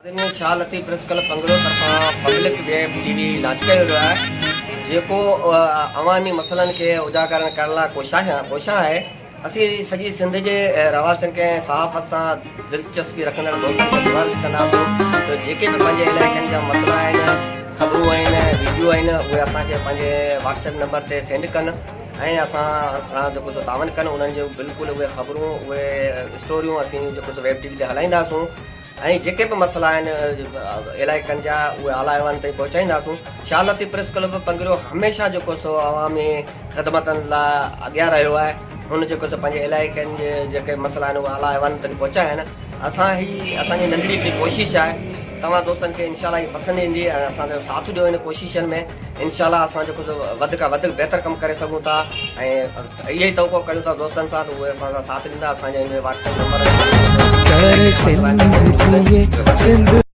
शालती press club पंगड़ो तरफां public web TV launch कयो वियो आहे जेको अवामी मसइलनि खे उजागर करण लाइ कोशिश आहे। असीं सॼी सिंध जे रवासियुनि खे सहाफ़त सां दिलचस्पी रखंदड़ दोस्तनि खे गुज़ारिश कंदासीं त जेके बि पंहिंजे इलाइक़नि जा मसइला आहिनि, ख़बरूं आहिनि, वीडियो आहिनि, उहे असांखे पंहिंजे व्हाट्सएप नंबर ते सेंड कनि ऐं असां जेको तावन कनि उन्हनि जो बिल्कुलु उहे ख़बरूं उहे स्टोरियूं असीं जेको वेब टीवी ते हलाईंदासूं ऐं जेके बि मसइला आहिनि इलाइक़नि जा उहे आला अहवान ताईं पहुचाईंदासूं। शालती प्रेस क्लब पंगड़ो हमेशह जेको सो अवामी ख़िदमतनि लाइ अॻियां रहियो आहे। हुन जेको सो पंहिंजे इलाइक़नि जे जेके मसइला आहिनि उहे आला अहवान ताईं पहुचाया आहिनि। असांजी नंढड़ी हिकिड़ी कोशिशि आहे, तव्हां दोस्तनि खे इनशा ही पसंदि ईंदी ऐं असांजो साथ ॾियो हिन कोशिशनि में। इनशा असां जेको वधि खां वधि बहितर कमु करे सघूं था ऐं इहो ई तवको कयूं था दोस्तनि सां त उहे असां सां साथ ॾींदा। असांजे हिन व्हाट्सएप नंबर